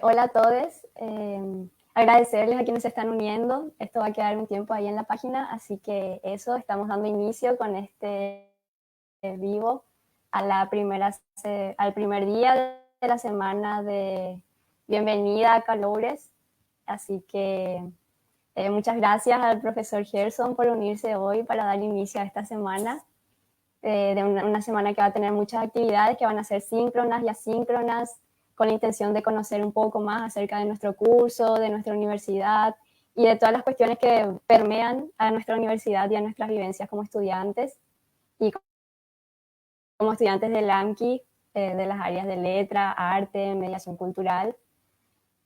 Hola a todos. Agradecerles a quienes se están uniendo. Esto va a quedar un tiempo ahí en la página, así que eso, estamos dando inicio con este vivo al primer día de la semana de bienvenida a Calores. Así que muchas gracias al profesor Gerson por unirse hoy para dar inicio a esta semana. De una semana que va a tener muchas actividades que van a ser síncronas y asíncronas, con la intención de conocer un poco más acerca de nuestro curso, de nuestra universidad y de todas las cuestiones que permean a nuestra universidad y a nuestras vivencias como estudiantes y como estudiantes del AMKI, de las áreas de letra, arte, mediación cultural.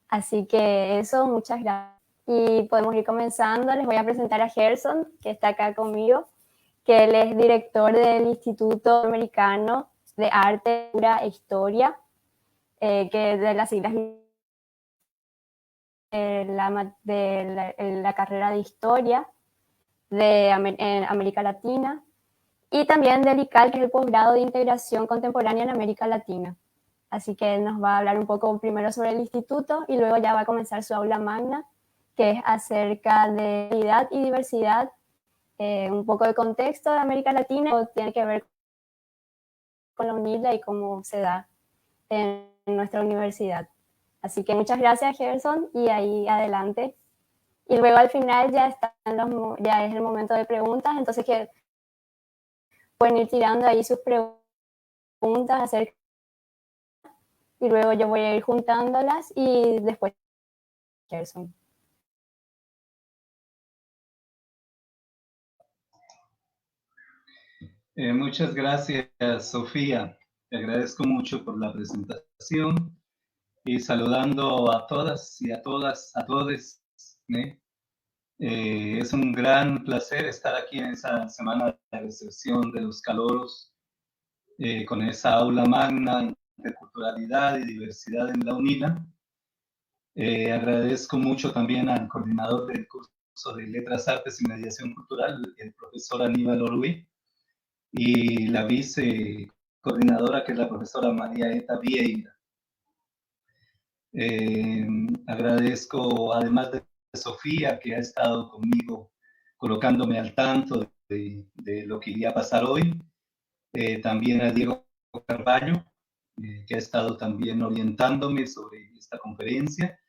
Así que eso, muchas gracias. Y podemos ir comenzando. Les voy a presentar a Gerson, que está acá conmigo, que él es director del Instituto Americano de Arte, Cultura e Historia, que de las siglas de la carrera de Historia en América Latina, y también del ICAL, que es el posgrado de Integración Contemporánea en América Latina. Así que él nos va a hablar un poco primero sobre el instituto y luego ya va a comenzar su aula magna, que es acerca de identidad y diversidad, un poco de contexto de América Latina, tiene que ver con la UNILA y cómo se da en nuestra universidad. Así que muchas gracias, Gerson, y ahí adelante. Y luego al final ya es el momento de preguntas, entonces que pueden ir tirando ahí sus preguntas acerca, y luego yo voy a ir juntándolas y después Gerson. Muchas gracias, Sofía. Te agradezco mucho por la presentación y saludando a todas y a todos. Es un gran placer estar aquí en esa semana de recepción de los Caloros, con esa aula magna de culturalidad y diversidad en la UNILA. Agradezco mucho también al coordinador del curso de Letras, Artes y Mediación Cultural, el profesor Aníbal Orui, y la vicecoordinadora, que es la profesora María Eta Vieira. Agradezco además de Sofía, que ha estado conmigo colocándome al tanto de lo que iría a pasar hoy. También a Diego Carballo, que ha estado también orientándome sobre esta conferencia,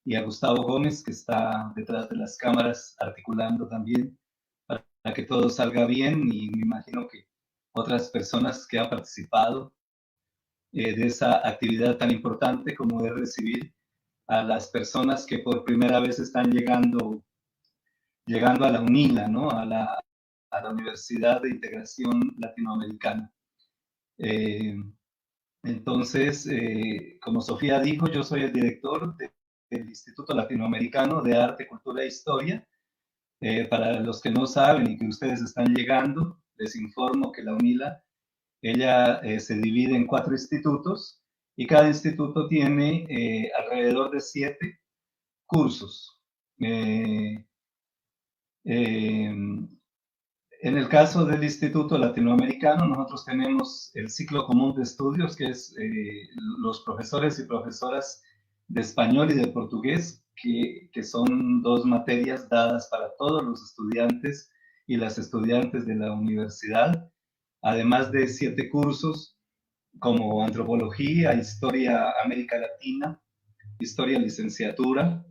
y a Gustavo Gómez, que está detrás de las cámaras articulando también para que todo salga bien, y me imagino que otras personas que han participado de esa actividad tan importante como es recibir a las personas que por primera vez están llegando a la UNILA, ¿no? a la Universidad de Integración Latinoamericana. Entonces, como Sofía dijo, yo soy el director del Instituto Latinoamericano de Arte, Cultura e Historia. Para los que no saben y que ustedes están llegando, les informo que la UNILA, ella se divide en 4 institutos, y cada instituto tiene alrededor de 7 cursos. En el caso del Instituto Latinoamericano, nosotros tenemos el ciclo común de estudios, que es los profesores y profesoras de español y de portugués, que son 2 materias dadas para todos los estudiantes y las estudiantes de la universidad, además de 7 cursos como antropología, historia América Latina, historia licenciatura.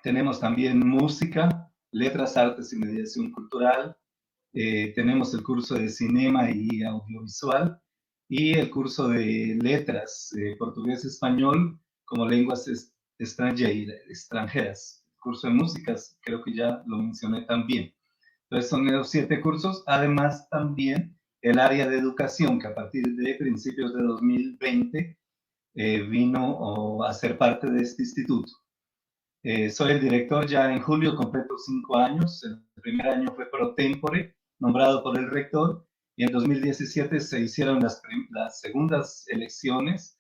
Tenemos también música, letras, artes y mediación cultural. Tenemos el curso de cinema y audiovisual, y el curso de letras, portugués-español como lenguas extranjeras. El curso de músicas, creo que ya lo mencioné también. Entonces son los 7 cursos, además también el área de educación, que a partir de principios de 2020 vino a ser parte de este instituto. Soy el director, ya en julio completo 5 años. El primer año fue pro tempore, nombrado por el rector, y en 2017 se hicieron las segundas elecciones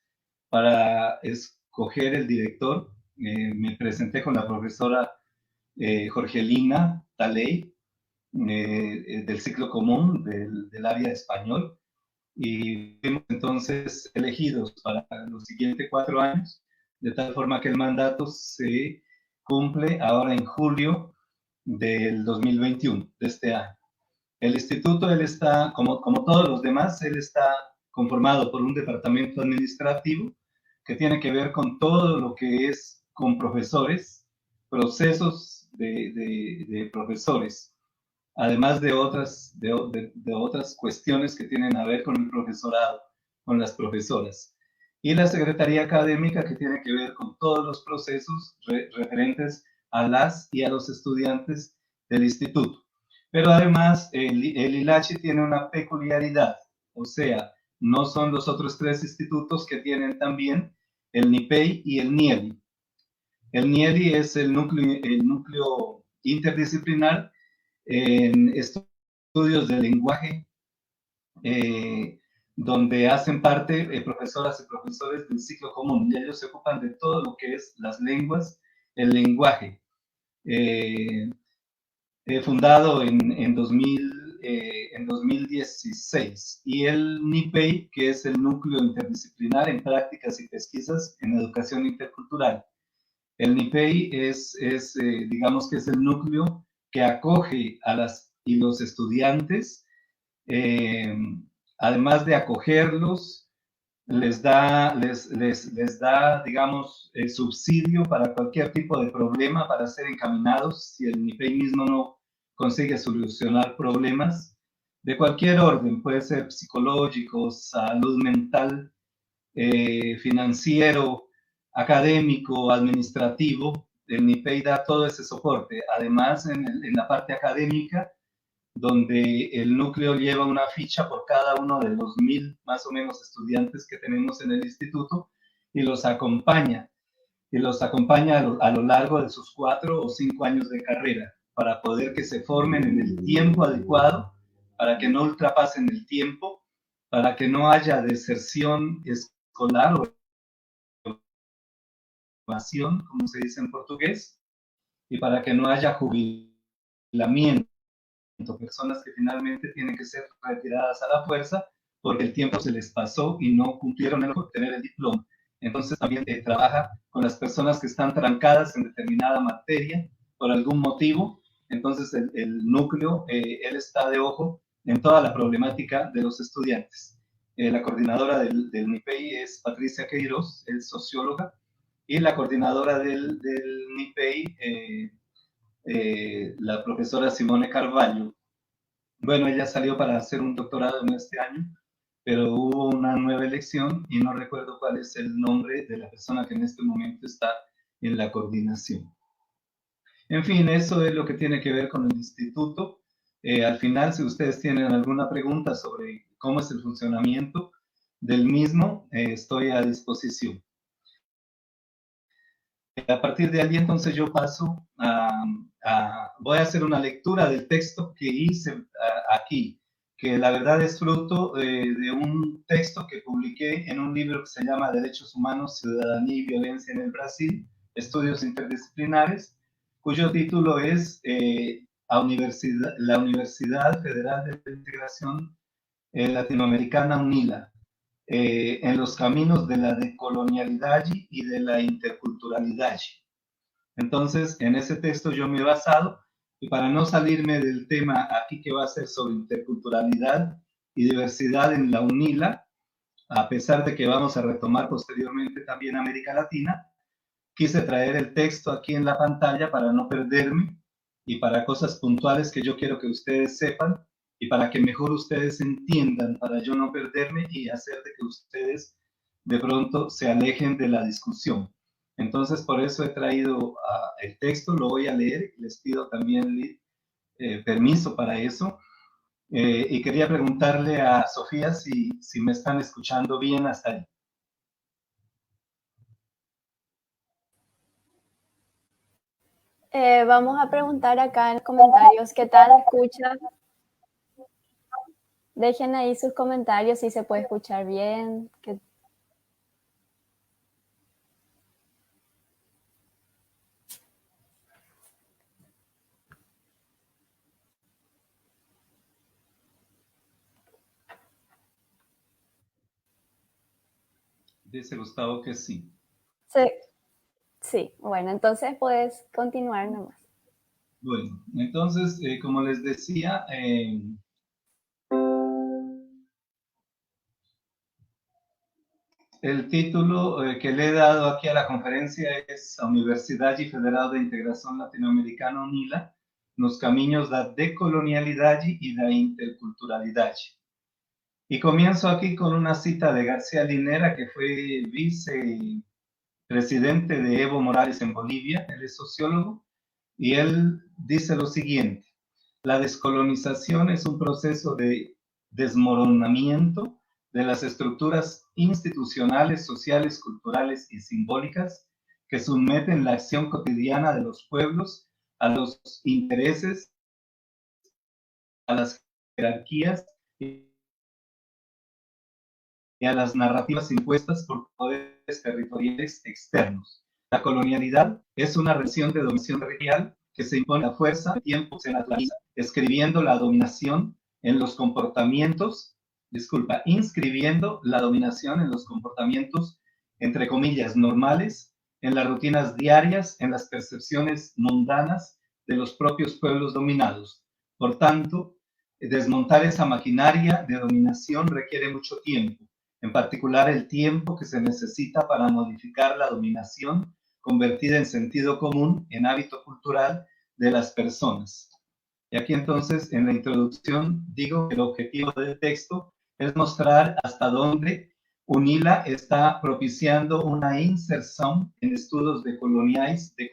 para escoger el director. Me presenté con la profesora Jorgelina Taley, del ciclo común del área de español, y fuimos entonces elegidos para los siguientes 4 años, de tal forma que el mandato se cumple ahora en julio del 2021, de este año. El instituto, él está, como todos los demás, él está conformado por un departamento administrativo que tiene que ver con todo lo que es con profesores, procesos de profesores, además de otras cuestiones que tienen a ver con el profesorado, con las profesoras. Y la Secretaría Académica, que tiene que ver con todos los procesos referentes a las y a los estudiantes del instituto. Pero además, el ILACHI tiene una peculiaridad, o sea, no son los otros 3 institutos que tienen también el NIPEI y el NIELI. El NIELI es el núcleo interdisciplinar en estudios de lenguaje, donde hacen parte profesoras y profesores del ciclo común, y ellos se ocupan de todo lo que es las lenguas, el lenguaje. Fundado en 2016, y el NIPEI, que es el Núcleo Interdisciplinar en Prácticas y Pesquisas en Educación Intercultural. El NIPEI digamos que es el núcleo que acoge a las y los estudiantes, además de acogerlos, les da, digamos, subsidio para cualquier tipo de problema, para ser encaminados, si el NIPEI mismo no consigue solucionar problemas de cualquier orden, puede ser psicológico, salud mental, financiero, académico, administrativo. El NIPEI da todo ese soporte. Además, en la parte académica, donde el núcleo lleva una ficha por cada uno de los 1000 más o menos estudiantes que tenemos en el instituto, y los acompaña a lo largo de sus 4 o 5 años de carrera, para poder que se formen en el tiempo adecuado, para que no ultrapasen el tiempo, para que no haya deserción escolar o evasión, como se dice en portugués, y para que no haya jubilamiento, personas que finalmente tienen que ser retiradas a la fuerza porque el tiempo se les pasó y no cumplieron el obtener el diploma. Entonces también trabaja con las personas que están trancadas en determinada materia por algún motivo. Entonces el núcleo, él está de ojo en toda la problemática de los estudiantes. La coordinadora del NIPEI es Patricia Queiroz, es socióloga, y la coordinadora del NIPEI, la profesora Simone Carvalho. Bueno, ella salió para hacer un doctorado en este año, pero hubo una nueva elección y no recuerdo cuál es el nombre de la persona que en este momento está en la coordinación. En fin, eso es lo que tiene que ver con el instituto. Al final, si ustedes tienen alguna pregunta sobre cómo es el funcionamiento del mismo, estoy a disposición. A partir de allí, entonces, yo paso voy a hacer una lectura del texto que hice aquí, que la verdad es fruto de un texto que publiqué en un libro que se llama Derechos Humanos, Ciudadanía y Violencia en el Brasil, Estudios Interdisciplinares, cuyo título es la Universidad Federal de Integración Latinoamericana, UNILA, en los caminos de la decolonialidad y de la interculturalidad. Entonces, en ese texto yo me he basado, y para no salirme del tema aquí que va a ser sobre interculturalidad y diversidad en la UNILA, a pesar de que vamos a retomar posteriormente también América Latina, quise traer el texto aquí en la pantalla para no perderme y para cosas puntuales que yo quiero que ustedes sepan y para que mejor ustedes entiendan, para yo no perderme y hacer de que ustedes de pronto se alejen de la discusión. Entonces, por eso he traído el texto, lo voy a leer, les pido también permiso para eso. Y quería preguntarle a Sofía si me están escuchando bien hasta ahí. Vamos a preguntar acá en los comentarios qué tal escucha. Dejen ahí sus comentarios si se puede escuchar bien. Dice Gustavo que sí. Sí, sí. Bueno, entonces puedes continuar nomás. Bueno, entonces, como les decía, el título que le he dado aquí a la conferencia es a Universidade Federal de Integração Latino-Americana, UNILA, nos caminhos da decolonialidade e da interculturalidade. Y comienzo aquí con una cita de García Linera, que fue vicepresidente de Evo Morales en Bolivia. Él es sociólogo, y él dice lo siguiente: la descolonización es un proceso de desmoronamiento de las estructuras institucionales, sociales, culturales y simbólicas que someten la acción cotidiana de los pueblos a los intereses, a las jerarquías y a las narrativas impuestas por poderes territoriales externos. La colonialidad es una relación de dominación territorial que se impone a fuerza, de tiempo, se naturaliza, escribiendo la dominación en los comportamientos, inscribiendo la dominación en los comportamientos, entre comillas, normales, en las rutinas diarias, en las percepciones mundanas de los propios pueblos dominados. Por tanto, desmontar esa maquinaria de dominación requiere mucho tiempo, en particular el tiempo que se necesita para modificar la dominación convertida en sentido común, en hábito cultural de las personas. Y aquí entonces, en la introducción, digo que el objetivo del texto es mostrar hasta dónde UNILA está propiciando una inserción en estudios decoloniais e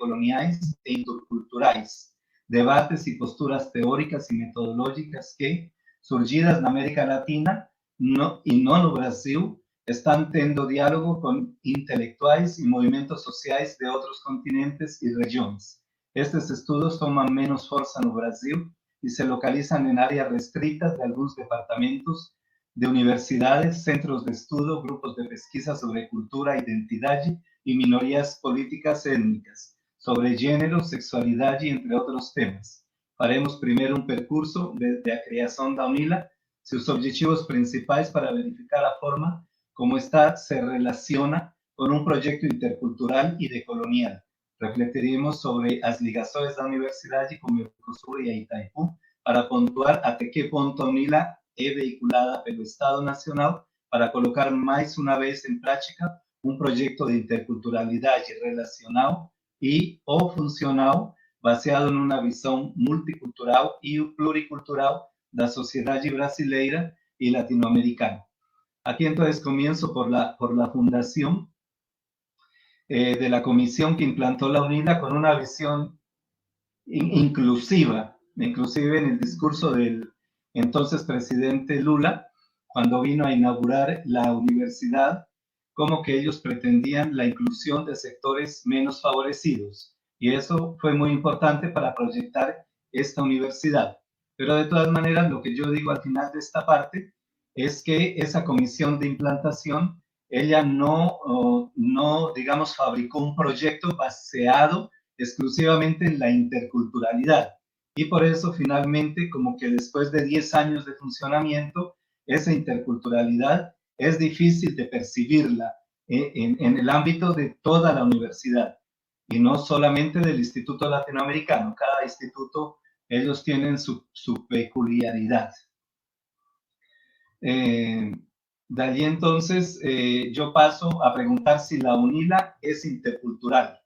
interculturais, debates y posturas teóricas y metodológicas que, surgidas en América Latina, y no no Brasil, están teniendo diálogo con intelectuales y movimientos sociales de otros continentes y regiones. Estos estudios toman menos fuerza en Brasil y se localizan en áreas restritas de algunos departamentos de universidades, centros de estudio, grupos de pesquisa sobre cultura, identidad y minorías políticas étnicas, sobre género, sexualidad y entre otros temas. Faremos primero un percurso desde la creación de UNILA, sus objetivos principales para verificar la forma como esta se relaciona con un proyecto intercultural y decolonial. Refletiremos sobre las ligações da universidade com o Mercosul e a Itaipu para pontuar até que ponto a UNILA é vehiculada pelo Estado Nacional para colocar mais uma vez em prática um projeto de interculturalidade relacional e ou funcional baseado em uma visão multicultural e pluricultural da sociedade brasileira y latinoamericana. Aquí entonces comienzo por la fundación de la comisión que implantó la UNILA con una visión inclusiva, inclusive en el discurso del entonces presidente Lula, cuando vino a inaugurar la universidad, como que ellos pretendían la inclusión de sectores menos favorecidos. Y eso fue muy importante para proyectar esta universidad. Pero de todas maneras, lo que yo digo al final de esta parte es que esa comisión de implantación, ella no, digamos, fabricó un proyecto baseado exclusivamente en la interculturalidad. Y por eso, finalmente, como que después de 10 años de funcionamiento, esa interculturalidad es difícil de percibirla en el ámbito de toda la universidad y no solamente del Instituto Latinoamericano. Cada instituto, ellos tienen su peculiaridad. De allí entonces yo paso a preguntar si la UNILA es intercultural.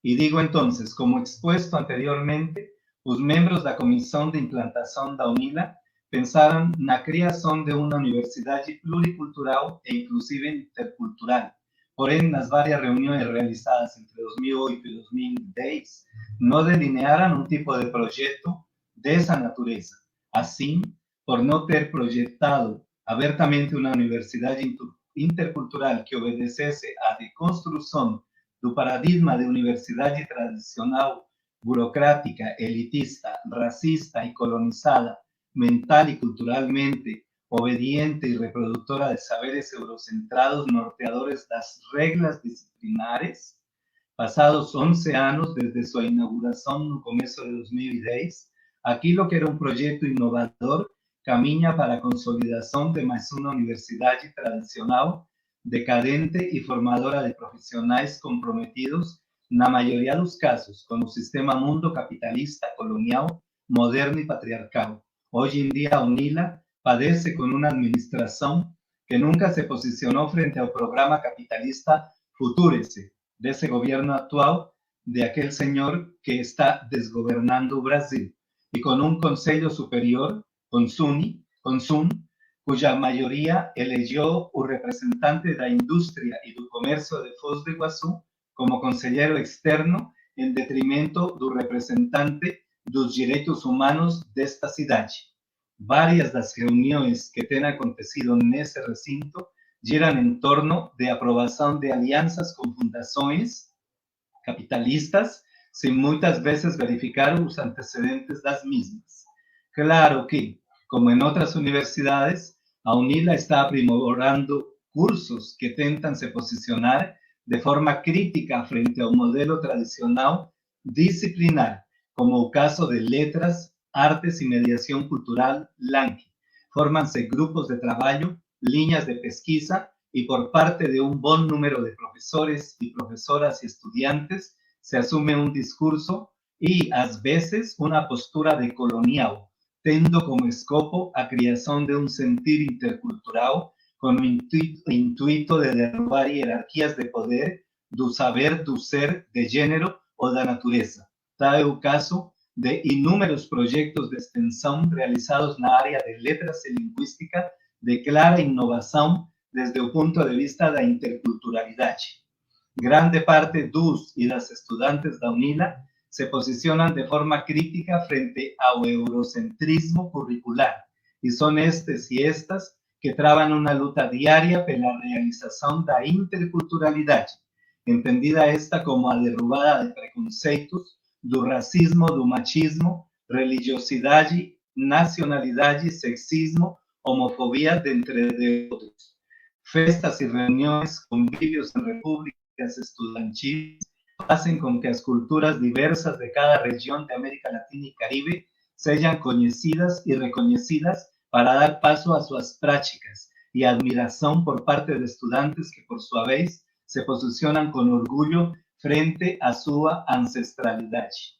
Y digo entonces, como expuesto anteriormente, los miembros de la Comisión de Implantación da UNILA pensaron en la creación de una universidad pluricultural e inclusive intercultural. Porém, en las varias reuniones realizadas entre 2008 y 2010, no delinearon un tipo de proyecto de esa naturaleza. Así, por no ter proyectado abiertamente una universidad intercultural que obedeciese a la construcción do paradigma de universidade tradicional, burocrática, elitista, racista y colonizada, mental y culturalmente, obediente y reproductora de saberes eurocentrados, norteadores das reglas disciplinares. Pasados 11 años desde su inauguración no comienzo de 2010, aquí lo que era un proyecto innovador camina para a consolidação de mais uma universidade tradicional decadente e formadora de profissionais comprometidos, na maioria dos casos, com o sistema mundo capitalista, colonial, moderno e patriarcal. Hoje em dia, a UNILA padece com uma administração que nunca se posicionou frente ao programa capitalista Futúrese, desse governo atual, de aquel señor que está desgobernando o Brasil, e com um conselho superior, CONSUN, cuja maioria elegeu o representante da indústria e do comércio de Foz do Iguaçu como conselheiro externo, em detrimento do representante dos direitos humanos desta cidade. Várias das reuniões que têm acontecido nesse recinto giram em torno de aprovação de alianças com fundações capitalistas, sem muitas vezes verificar os antecedentes das mesmas. Claro que, como em outras universidades, a UNILA está aprimorando cursos que tentam se posicionar de forma crítica frente ao modelo tradicional disciplinar, como o caso de Letras, Artes e Mediação Cultural, LANC. Forman-se grupos de trabalho, linhas de pesquisa e por parte de um bom número de professores e professoras e estudiantes se assume um discurso e, às vezes, uma postura decolonial, tendo como escopo a criação de um sentir intercultural com o intuito de derrubar hierarquias de poder, do saber, do ser, de gênero ou da natureza. Tal é o caso de inúmeros projetos de extensão realizados na área de letras e linguística de clara inovação desde o ponto de vista da interculturalidade. Grande parte dos e das estudantes da UNILA se posicionam de forma crítica frente ao eurocentrismo curricular, e são estes e estas que travam uma luta diária pela realização da interculturalidade, entendida esta como a derrubada de preconceitos, do racismo, do machismo, religiosidade, nacionalidade, sexismo, homofobia, dentre outros. Festas e reuniões, convívios em repúblicas estudantis fazem com que as culturas diversas de cada região de América Latina e Caribe sejam conhecidas e reconhecidas para dar paso a suas práticas e admiração por parte de estudantes que, por sua vez, se posicionam com orgulho frente à sua ancestralidade.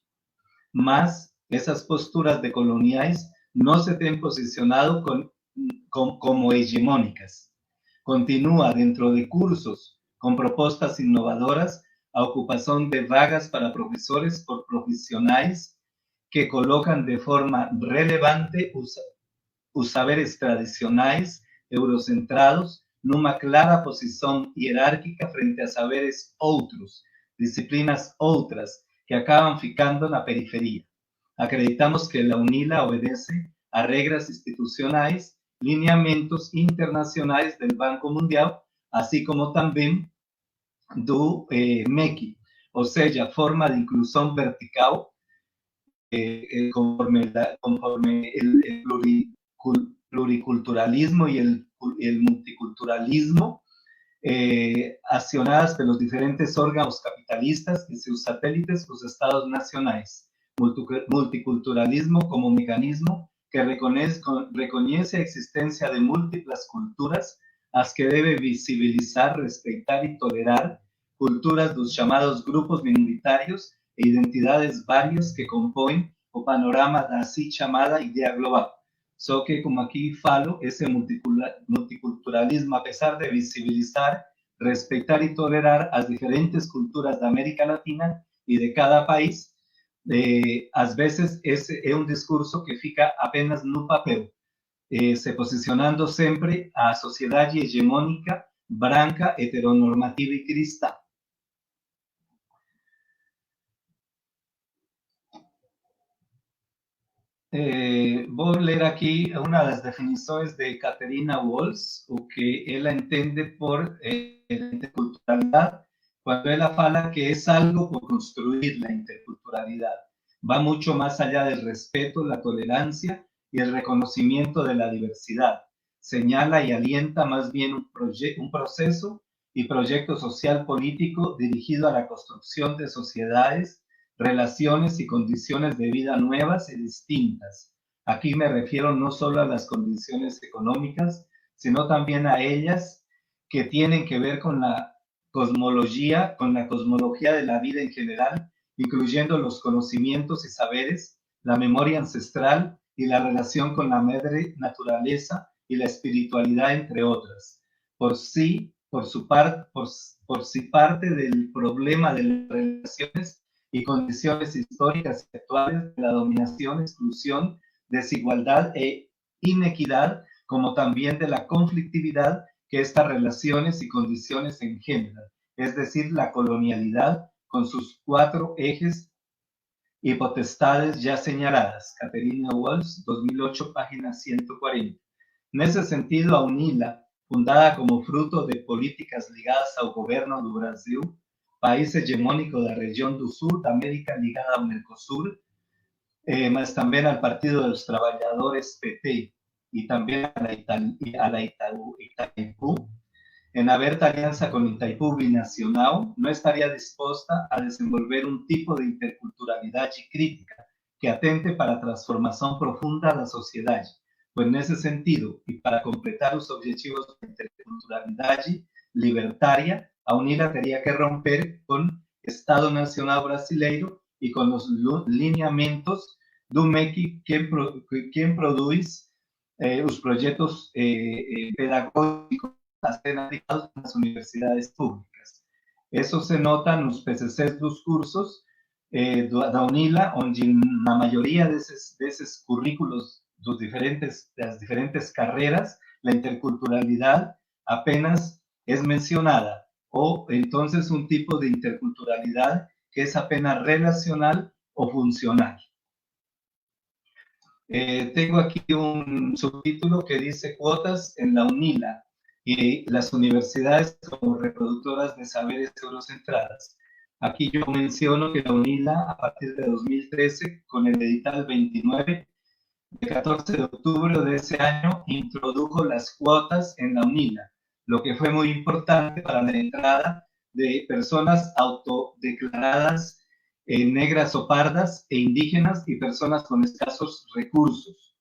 Mas essas posturas decoloniais não se têm posicionado como hegemônicas. Continua dentro de cursos com propostas inovadoras a ocupação de vagas para professores por profissionais que colocam de forma relevante os saberes tradicionais eurocentrados numa clara posição hierárquica frente a saberes outros, disciplinas outras, que acabam ficando na periferia. Acreditamos que a UNILA obedece a regras institucionais, lineamentos internacionais do Banco Mundial, assim como também do MEC, ou seja, forma de inclusão vertical, conforme el pluriculturalismo y el multiculturalismo, accionadas pelos diferentes órganos capitalistas y sus satélites, los estados nacionales. Multiculturalismo como mecanismo que reconoce a existencia de múltiples culturas, as que debe visibilizar, respeitar e tolerar, culturas dos chamados grupos minoritários e identidades várias que compõem o panorama da assim chamada ideia global. Só que, como aqui falo, esse multiculturalismo, apesar de visibilizar, respeitar e tolerar as diferentes culturas da América Latina e de cada país, às vezes esse é um discurso que fica apenas no papel, se posicionando sempre a sociedade hegemônica, branca, heteronormativa e cristã. Vou ler aqui uma das definições de Catherine Walls, o que ela entende por interculturalidade, quando ela fala que é algo por construir a interculturalidade. Va mucho más allá del respeto, la tolerancia y el reconocimiento de la diversidad. Señala y alienta más bien un proceso y proyecto social político dirigido a la construcción de sociedades, relaciones y condiciones de vida nuevas y distintas. Aquí me refiero no solo a las condiciones económicas, sino también a ellas que tienen que ver con la cosmología de la vida en general, incluyendo los conocimientos y saberes, la memoria ancestral y la relación con la madre naturaleza y la espiritualidad, entre otras. Por si parte del problema de las relaciones y condiciones históricas y actuales de la dominación, exclusión, desigualdad e inequidad, como también de la conflictividad que estas relaciones y condiciones engendran, es decir, la colonialidad con sus 4 ejes y potestades ya señaladas. Caterina Walsh, 2008, página 140. En ese sentido, a UNILA, fundada como fruto de políticas ligadas ao governo do Brasil, país hegemónico da região do sul da América ligada ao Mercosur, mas también al Partido de los Trabajadores PT y también a la Itaipú, en abierta alianza con Itaipú Binacional, no estaría dispuesta a desenvolver un tipo de interculturalidad crítica que atente para la transformación profunda de la sociedad. Pues en ese sentido, y para completar los objetivos de interculturalidad libertaria, a UNILA tenía que romper con Estado Nacional Brasileiro y con los lineamientos do MEC quien produce los proyectos pedagógicos aplicados en las universidades públicas. Eso se nota en los PCCs dos cursos da UNILA, onde la mayoría de esos currículos de las diferentes carreras, la interculturalidad apenas es mencionada, o entonces un tipo de interculturalidad que es apenas relacional o funcional. Tengo aquí un subtítulo que dice cuotas en la UNILA y las universidades como reproductoras de saberes eurocentradas. Aquí yo menciono que la UNILA, a partir de 2013, con el edital 29, de 14 de octubre de ese año, introdujo las cuotas en la UNILA, lo que fue muy importante para la entrada de personas autodeclaradas negras o pardas e indígenas y personas con escasos recursos.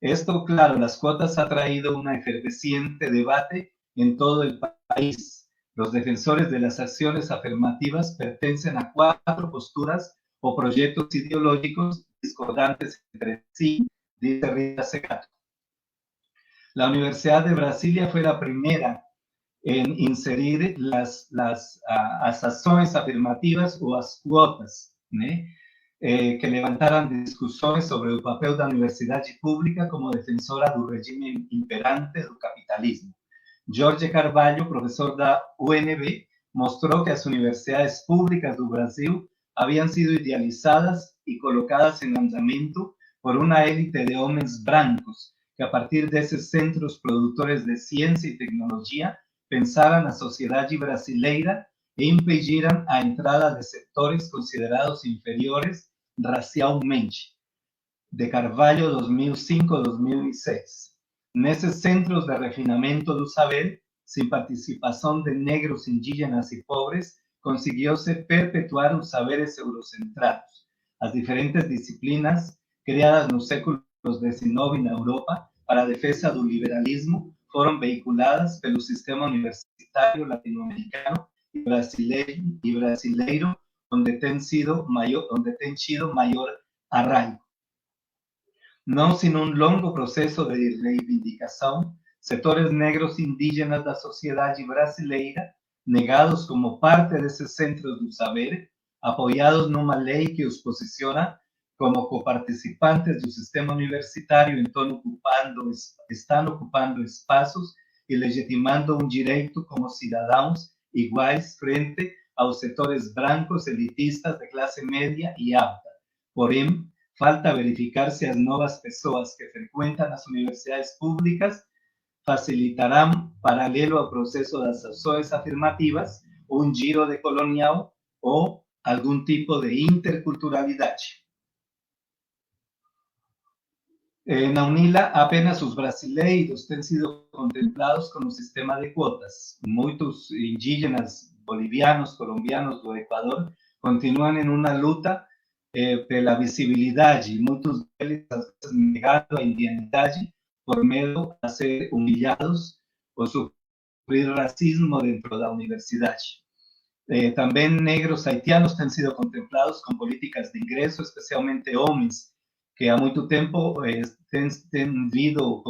Esto, claro, las cuotas ha traído un efervesciente debate en todo el país. Los defensores de las acciones afirmativas pertenecen a 4 posturas o proyectos ideológicos discordantes entre sí, dice Rita Segato. La Universidad de Brasilia fue la primera en inserir las acciones afirmativas o las cuotas, que levantaran discusiones sobre el papel de la universidad pública como defensora del régimen imperante del capitalismo. Jorge Carvalho, profesor de la UNB, mostró que las universidades públicas del Brasil habían sido idealizadas y colocadas en andamiento por una élite de hombres blancos que a partir de esos centros productores de ciencia y tecnología pensaran a sociedad brasileira e impediran a entrada de sectores considerados inferiores racialmente. De Carvalho, 2005-2006. Nesses centros de refinamento do saber, sin participación de negros, indígenas y pobres, consiguió-se perpetuar los saberes eurocentrados. Las diferentes disciplinas creadas nos séculos XIX en Europa para a defesa do liberalismo foram vehiculadas pelo sistema universitário latino-americano e brasileiro, onde tem tido maior arraigo. Não sin um longo processo de reivindicação, setores negros indígenas da sociedade brasileira, negados como parte desses centros do saber, apoiados numa lei que os posiciona como coparticipantes do sistema universitário, então estão ocupando espaços e legitimando um direito como cidadãos iguais frente aos setores brancos elitistas de classe média e alta. Porém, falta verificar se as novas pessoas que frequentam as universidades públicas facilitarão, paralelo ao processo das ações afirmativas, um giro decolonial ou algum tipo de interculturalidade. Na UNILA, apenas os brasileiros têm sido contemplados com o sistema de cuotas. Muitos indígenas bolivianos, colombianos do Equador continuam em uma luta pela visibilidade, muitos deles às vezes negando a identidade por medo a ser humilhados ou sofrer sofrer racismo dentro da universidade. Também negros haitianos têm sido contemplados com políticas de ingresso, especialmente homens que há muito tempo têm vindo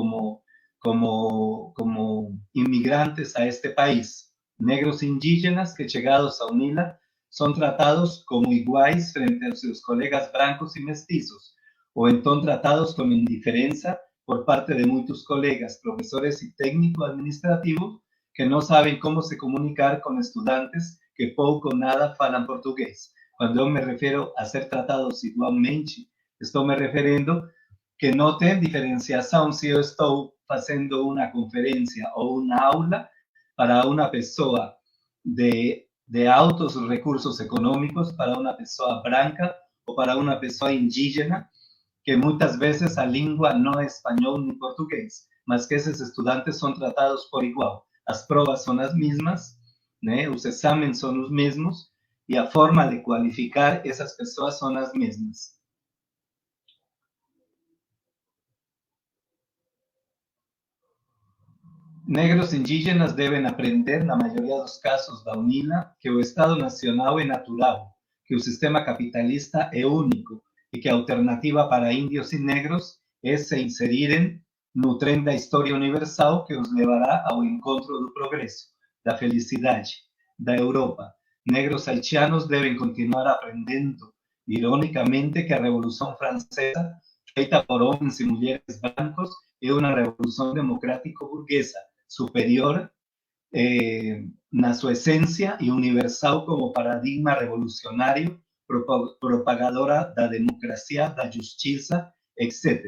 como inmigrantes a este país. Negros indígenas que chegados a UNILA são tratados como iguais frente a seus colegas brancos e mestizos, ou então tratados com indiferença por parte de muitos colegas, professores e técnicos administrativos que não sabem como se comunicar com estudantes que pouco ou nada falam português. Quando eu me refiro a ser tratados igualmente, estou me referindo que não tem diferenciação se eu estou fazendo uma conferência ou uma aula para uma pessoa de altos recursos econômicos, para uma pessoa branca ou para uma pessoa indígena, que muitas vezes a língua não é espanhol nem português, mas que esses estudantes são tratados por igual. As provas são as mesmas, né? Os exames são os mesmos e a forma de qualificar essas pessoas são as mesmas. Negros indígenas devem aprender, na maioria dos casos da UNILA, que o Estado Nacional é natural, que o sistema capitalista é único e que a alternativa para índios e negros é se inserirem no trem da história universal que os levará ao encontro do progresso, da felicidade, da Europa. Negros haitianos devem continuar aprendendo, ironicamente, que a Revolução Francesa, feita por homens e mulheres brancos, é uma revolução democrático-burguesa, superior na sua essência e universal como paradigma revolucionário, propagadora da democracia, da justiça, etc.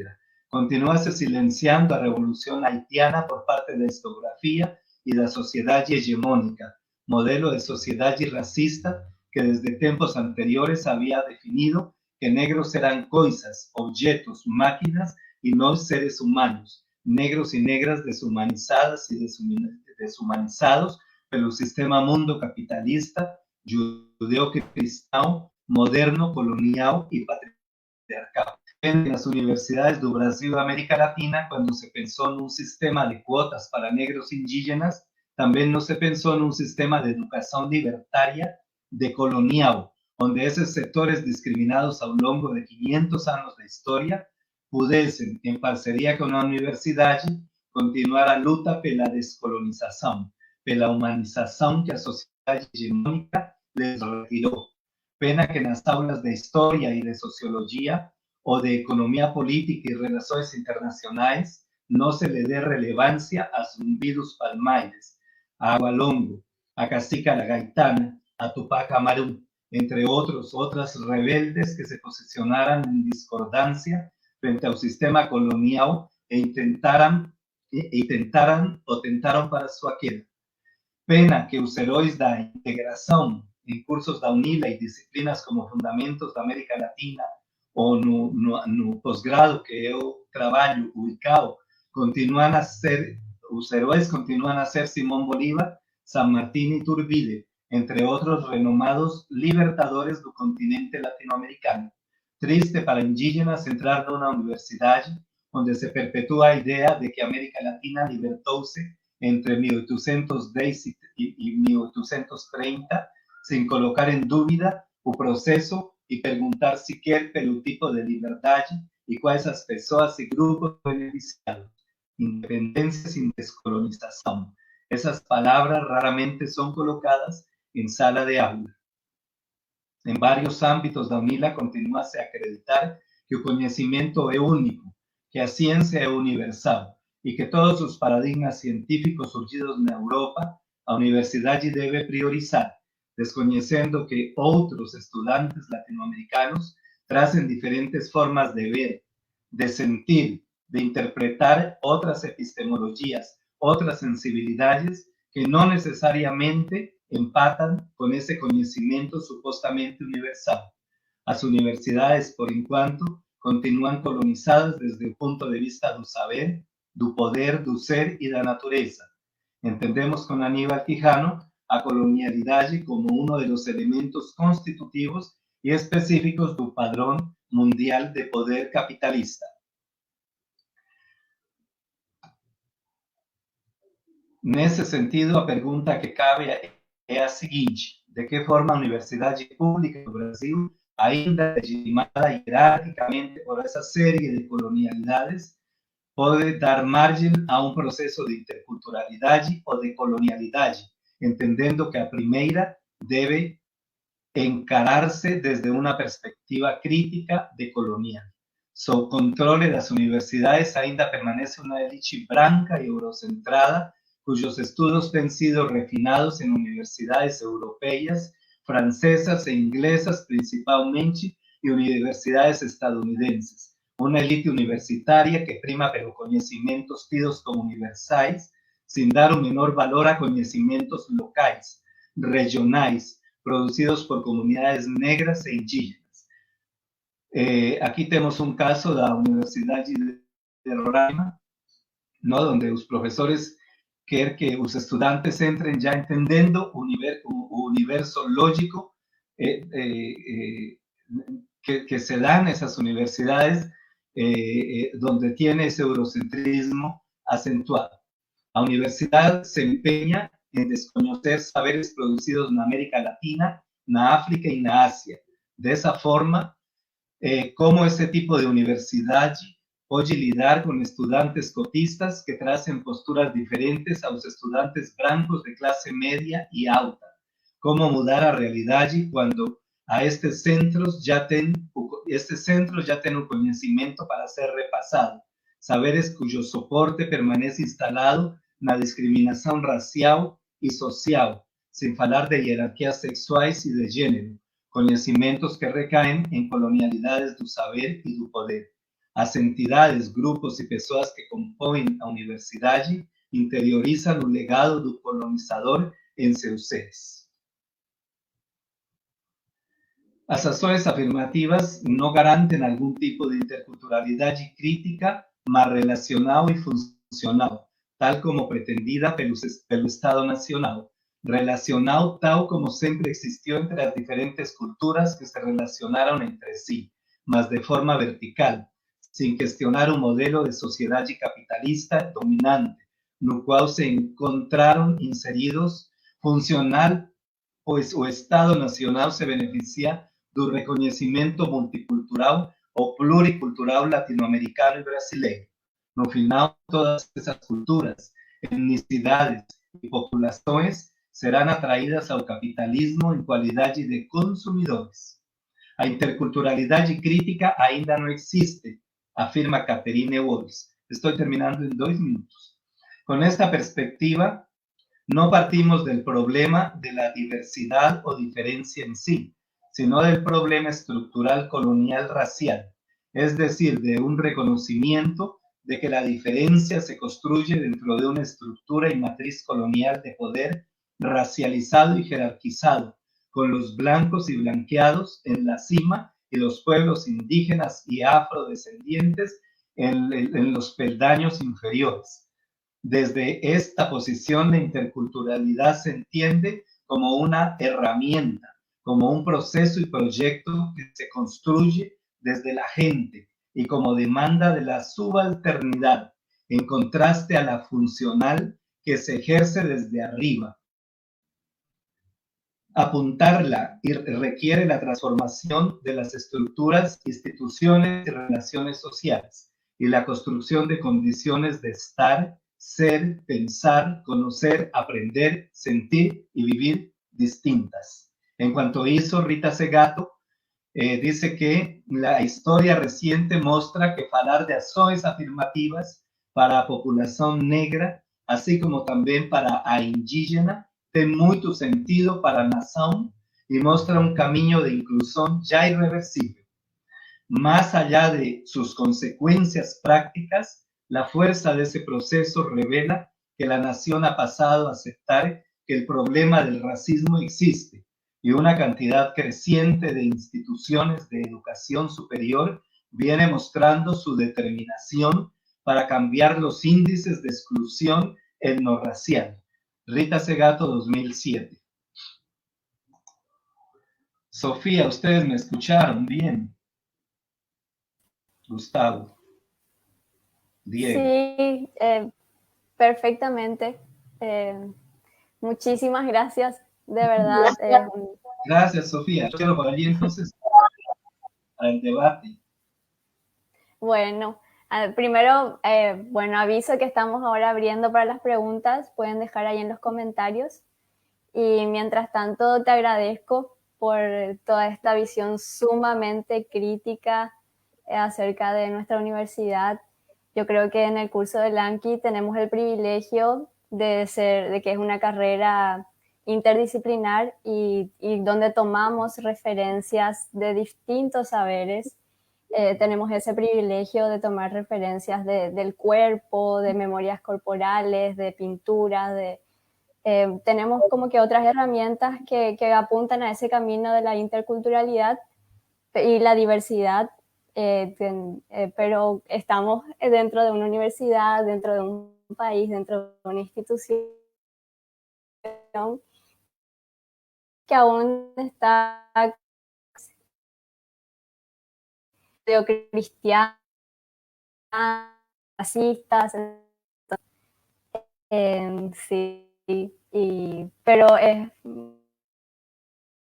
Continua se silenciando a revolução haitiana por parte da historiografia e da sociedade hegemônica, modelo de sociedade racista que desde tempos anteriores havia definido que negros eram coisas, objetos, máquinas e não seres humanos, negros y negras deshumanizadas y deshumanizados pelo sistema mundo capitalista, judeo-cristão, moderno, colonial y patriarcal. En las universidades do Brasil e América Latina, quando se pensou num sistema de quotas para negros indígenas, também não se pensou num sistema de educação libertária decolonial, onde esses setores discriminados ao longo de 500 anos de história pudessem, em parceria com a universidade, continuar a luta pela descolonização, pela humanização que a sociedade hegemônica les retirou. Pena que nas aulas de história e de sociologia ou de economia política e relações internacionais não se lhe dê relevância a Zumbi dos Palmares, a Agua Longo, a Cacica la Gaitana, a Tupac Amaru, entre outras rebeldes que se posicionaram em discordância frente ao sistema colonial e tentaram para sua queda. Pena que os heróis da integração em cursos da UNILA e disciplinas como Fundamentos da América Latina ou no pós-grado que eu trabalho, o ICAO, os heróis continuam a ser Simón Bolívar, San Martín e Iturbide, entre outros renomados libertadores do continente latino-americano. Triste para indígenas entrar numa universidade onde se perpetua a ideia de que a América Latina libertou-se entre 1810 e 1830, sem colocar em dúvida o processo e perguntar sequer pelo tipo de liberdade e quais as pessoas e grupos beneficiados. Independência sem descolonização. Essas palavras raramente são colocadas em sala de aula. Em vários âmbitos da UNILA continua-se a acreditar que o conhecimento é único, que a ciência é universal e que todos os paradigmas científicos surgidos na Europa a universidade deve priorizar, desconhecendo que outros estudantes latino-americanos trazem diferentes formas de ver, de sentir, de interpretar outras epistemologias, outras sensibilidades que não necessariamente empatam com esse conhecimento supostamente universal. As universidades, por enquanto, continuam colonizadas desde o ponto de vista do saber, do poder, do ser e da natureza. Entendemos com Aníbal Quijano a colonialidade como um dos elementos constitutivos e específicos do padrão mundial de poder capitalista. Nesse sentido, a pergunta que cabe é a seguinte: de que forma a universidade pública do Brasil, ainda legitimada hierárquicamente por essa série de colonialidades, pode dar margem a um processo de interculturalidade ou de colonialidade, entendendo que a primeira deve encararse desde una perspectiva crítica de colonial. Su control de las universidades ainda permanece una élite branca y eurocentrada, cuyos estudios han sido refinados en universidades europeas, francesas e inglesas principalmente, y universidades estadounidenses. Una élite universitaria que prima por conocimientos tidos como universais, sin dar un menor valor a conocimientos locais, regionais, producidos por comunidades negras e indígenas. Aquí tenemos un caso de la Universidad de Roraima, ¿no? Donde los profesores quieren que los estudiantes entren ya entendiendo un universo lógico que se dan esas universidades donde tiene ese eurocentrismo acentuado. La universidad se empeña en desconocer saberes producidos en América Latina, en África y en Asia. De esa forma, cómo ese tipo de universidad puede lidar con estudiantes cotistas que tracen posturas diferentes a los estudiantes blancos de clase media y alta. Cómo mudar a realidad cuando a estos centros ya tienen un conocimiento para ser repasado, saberes cuyo soporte permanece instalado en la discriminación racial y social, sin hablar de jerarquías sexuales y de género, conhecimentos que recaem em colonialidades do saber e do poder. As entidades, grupos e pessoas que compõem a universidade interiorizam o legado do colonizador em seus seres. As ações afirmativas não garantem algum tipo de interculturalidade crítica, mas relacional e funcional, tal como pretendida pelo Estado Nacional. Relacional tal como siempre existió entre las diferentes culturas que se relacionaron entre sí, mas de forma vertical, sin cuestionar un modelo de sociedad capitalista dominante, no cual se encontraron inseridos funcional, pues o Estado Nacional se beneficia del reconocimiento multicultural o pluricultural latinoamericano y brasileño. No final, todas esas culturas, etnicidades y poblaciones serán atraídas al capitalismo en calidad de consumidores. La interculturalidad crítica ainda no existe, afirma Catherine Walls. Estoy terminando en 2 minutos. Con esta perspectiva, no partimos del problema de la diversidad o diferencia en sí, sino del problema estructural colonial racial, es decir, de un reconocimiento de que la diferencia se construye dentro de una estructura y matriz colonial de poder racializado y jerarquizado, con los blancos y blanqueados en la cima y los pueblos indígenas y afrodescendientes en los peldaños inferiores. Desde esta posición, la interculturalidad se entiende como una herramienta, como un proceso y proyecto que se construye desde la gente y como demanda de la subalternidad, en contraste a la funcional que se ejerce desde arriba. Apuntarla requiere la transformación de las estructuras, instituciones y relaciones sociales y la construcción de condiciones de estar, ser, pensar, conocer, aprender, sentir y vivir distintas. En cuanto a eso, Rita Segato dice que la historia reciente muestra que hablar de acciones afirmativas para la población negra, así como también para a indígena, tem muito sentido para a nação e mostra um caminho de inclusão já irreversível. Más allá de sus consecuencias prácticas, la fuerza de ese proceso revela que la nación ha pasado a aceptar que el problema del racismo existe y una cantidad creciente de instituciones de educación superior viene mostrando su determinación para cambiar los índices de exclusión etnorracial. Rita Segato, 2007. Sofía, ustedes me escucharon bien. Gustavo. Diego. Sí, perfectamente. Muchísimas gracias, de verdad. Gracias, Sofía. Yo quiero por allí entonces al debate. Bueno, primero, bueno, aviso que estamos ahora abriendo para las preguntas. Pueden dejar ahí en los comentarios. Y mientras tanto, te agradezco por toda esta visión sumamente crítica acerca de nuestra universidad. Yo creo que en el curso de Lanqui tenemos el privilegio de que es una carrera interdisciplinar y donde tomamos referencias de distintos saberes. Tenemos ese privilegio de tomar referencias del cuerpo, de memorias corporales, de pinturas, tenemos como que otras herramientas que apuntan a ese camino de la interculturalidad y la diversidad, pero estamos dentro de una universidad, dentro de un país, dentro de una institución que aún está cristiana, racistas, sí, pero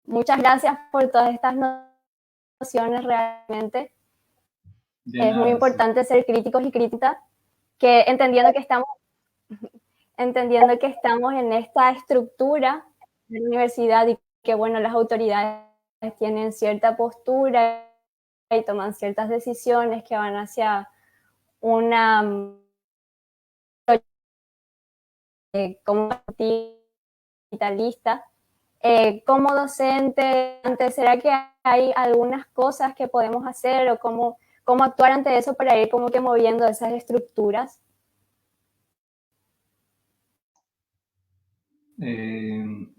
muchas gracias por todas estas nociones realmente. Es muy importante ser críticos y críticas, que entendiendo que estamos en esta estructura de la universidad y que, bueno, las autoridades tienen cierta postura y toman ciertas decisiones que van hacia una como capitalista. Como docente, ¿será que hay algunas cosas que podemos hacer o cómo actuar ante eso para ir como que moviendo esas estructuras?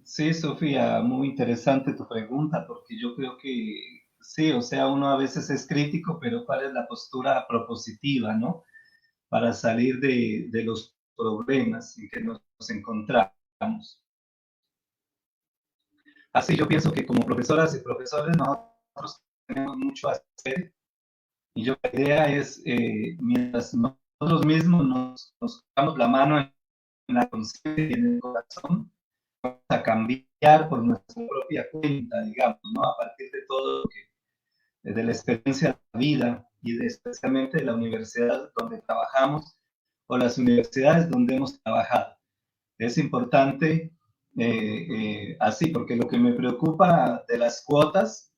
Sí, Sofía, muy interesante tu pregunta, porque yo creo que sí, o sea, uno a veces es crítico, pero ¿cuál es la postura propositiva, no? Para salir de los problemas en que nos encontramos. Así yo pienso que como profesoras y profesores nosotros tenemos mucho a hacer y yo la idea es, mientras nosotros mismos nos damos la mano en la conciencia y en el corazón, vamos a cambiar por nuestra propia cuenta, digamos, ¿no? A partir de todo lo que, de la experiencia de la vida y especialmente de la universidad donde trabajamos o las universidades donde hemos trabajado. Es importante así, porque lo que me preocupa de las cuotas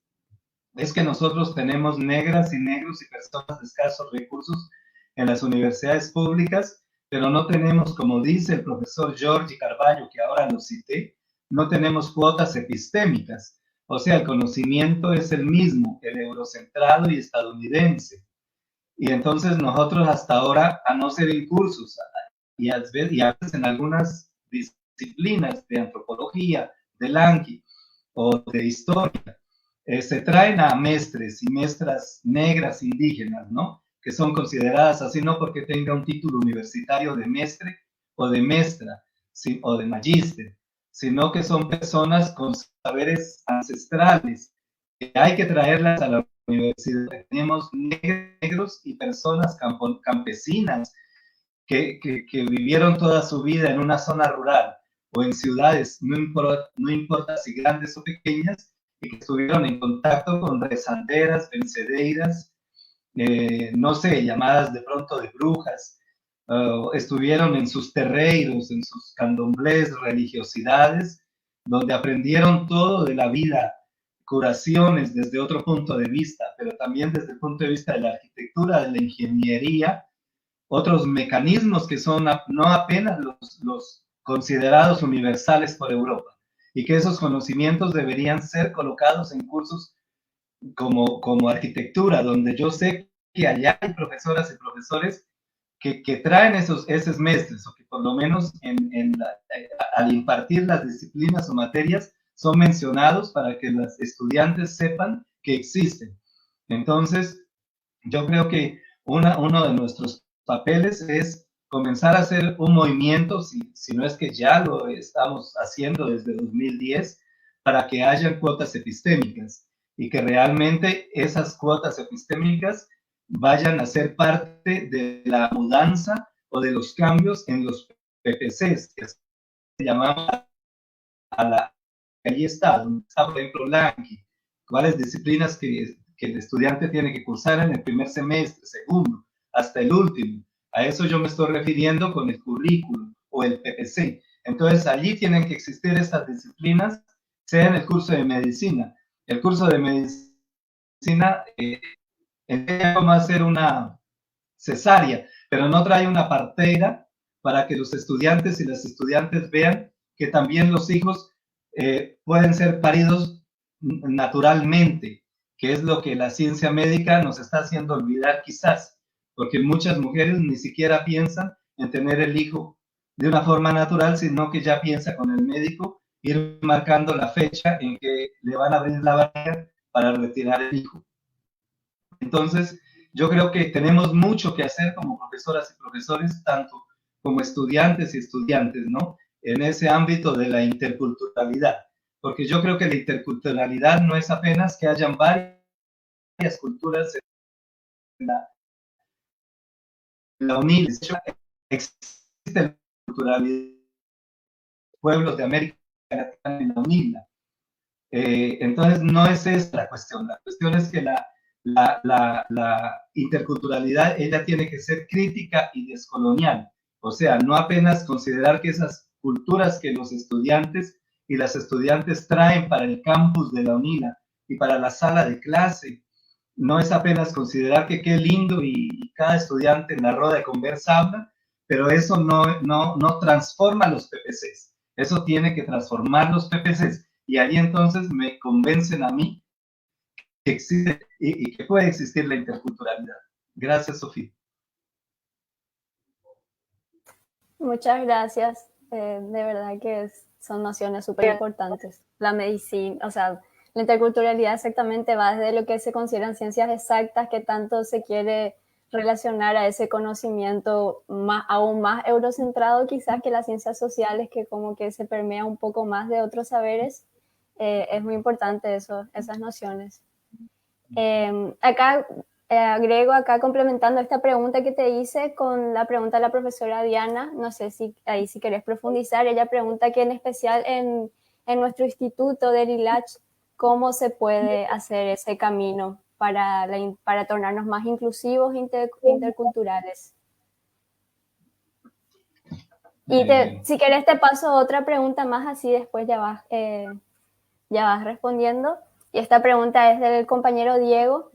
es que nosotros tenemos negras y negros y personas de escasos recursos en las universidades públicas, pero no tenemos, como dice el profesor Jorge Carballo, que ahora lo cité, no tenemos cuotas epistémicas. O sea, el conocimiento es el mismo, el eurocentrado y estadounidense. Y entonces nosotros hasta ahora, a no ser en cursos, y a veces en algunas disciplinas de antropología, de Lanqui o de historia, se traen a mestres y mestras negras indígenas, ¿no? Que son consideradas así no porque tenga un título universitario de mestre o de mestra, ¿sí? O de magíster, sino que son personas con saberes ancestrales, que hay que traerlas a la universidad. Tenemos negros y personas campesinas que vivieron toda su vida en una zona rural o en ciudades, no importa si grandes o pequeñas, y que estuvieron en contacto con rezanderas, vencedeiras, no sé, llamadas de pronto de brujas, estuvieron en sus terreiros, en sus candomblés, religiosidades, donde aprendieron todo de la vida, curaciones desde otro punto de vista, pero también desde el punto de vista de la arquitectura, de la ingeniería, otros mecanismos que son no apenas los considerados universales por Europa, y que esos conocimientos deberían ser colocados en cursos como arquitectura, donde yo sé que allá hay profesoras y profesores que traen esos mestres, o que por lo menos al impartir las disciplinas o materias son mencionados para que los estudiantes sepan que existen. Entonces, yo creo que uno de nuestros papeles es comenzar a hacer un movimiento, si no es que ya lo estamos haciendo desde 2010, para que haya cuotas epistémicas y que realmente esas cuotas epistémicas vayan a ser parte de la mudanza o de los cambios en los PPCs, que llamamos a la... Allí está, donde está, por ejemplo, Lanky, cuáles disciplinas que el estudiante tiene que cursar en el primer semestre, segundo, hasta el último. A eso yo me estoy refiriendo con el currículum o el PPC. Entonces, allí tienen que existir estas disciplinas, sea en el curso de medicina. El curso de medicina enseña cómo hacer una cesárea, pero no trae una partera para que los estudiantes y las estudiantes vean que también los hijos pueden ser paridos naturalmente, que es lo que la ciencia médica nos está haciendo olvidar quizás, porque muchas mujeres ni siquiera piensan en tener el hijo de una forma natural, sino que ya piensa con el médico ir marcando la fecha en que le van a abrir la barriga para retirar el hijo. Entonces, yo creo que tenemos mucho que hacer como profesoras y profesores, tanto como estudiantes y estudiantes, ¿no? En ese ámbito de la interculturalidad, porque yo creo que la interculturalidad no es apenas que hayan varias culturas en la UNIL, existe la culturalidad de pueblos de América Latina en la UNIL. Entonces, no es esa la cuestión es que la interculturalidad, ella tiene que ser crítica y descolonial, o sea, no apenas considerar que esas culturas que los estudiantes y las estudiantes traen para el campus de la UNILA y para la sala de clase, no es apenas considerar que qué lindo y cada estudiante en la rueda de conversa habla, pero eso no transforma los PPCs, eso tiene que transformar los PPCs, y ahí entonces me convencen a mí que existe y que puede existir la interculturalidad. Gracias, Sofía. Muchas gracias. De verdad que son nociones súper importantes. La medicina, o sea, la interculturalidad exactamente va desde lo que se consideran ciencias exactas, que tanto se quiere relacionar a ese conocimiento aún más eurocentrado quizás que las ciencias sociales, que como que se permea un poco más de otros saberes. Es muy importante eso, esas nociones. Acá agrego complementando esta pregunta que te hice con la pregunta de la profesora Diana, no sé si ahí si querés profundizar. Ella pregunta que en especial en nuestro instituto de Lilach, ¿cómo se puede hacer ese camino para tornarnos más inclusivos e interculturales? Y si querés te paso otra pregunta más, así después ya vas respondiendo. Y esta pregunta es del compañero Diego,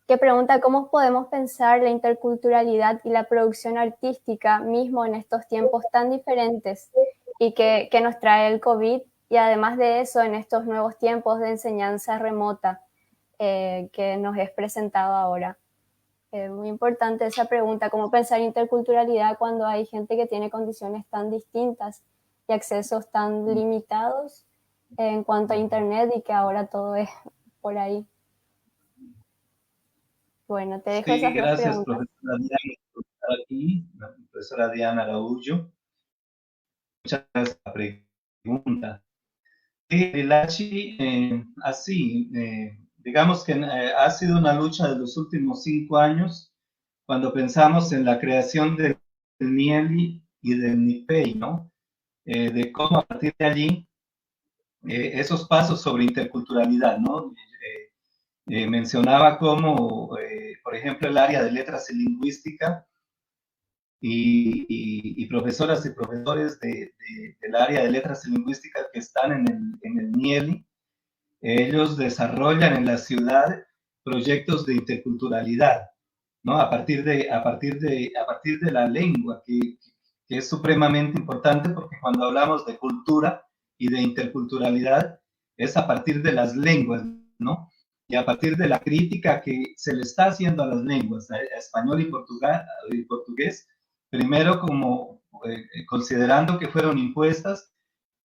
que pregunta cómo podemos pensar la interculturalidad y la producción artística mismo en estos tiempos tan diferentes y que nos trae el COVID, y además de eso en estos nuevos tiempos de enseñanza remota que nos es presentado ahora. Muy importante esa pregunta, cómo pensar interculturalidad cuando hay gente que tiene condiciones tan distintas y accesos tan limitados en cuanto a internet, y que ahora todo es por ahí. Bueno, te dejo esas dos preguntas. Profesora Diana, por estar aquí, la profesora Diana Araújo. Muchas gracias por la pregunta. Lilach, así, digamos que ha sido una lucha de los últimos 5 años, cuando pensamos en la creación del NIELI y del NIPEI, ¿no? De cómo a partir de allí, esos pasos sobre interculturalidad, ¿no? Mencionaba cómo, por ejemplo, el área de letras y lingüística y profesoras y profesores del área de letras y lingüística que están en el NIELI, ellos desarrollan en la ciudad proyectos de interculturalidad, ¿no? A partir de la lengua, que es supremamente importante, porque cuando hablamos de cultura y de interculturalidad, es a partir de las lenguas, ¿no? Y a partir de la crítica que se le está haciendo a las lenguas, a español y portugués, primero como considerando que fueron impuestas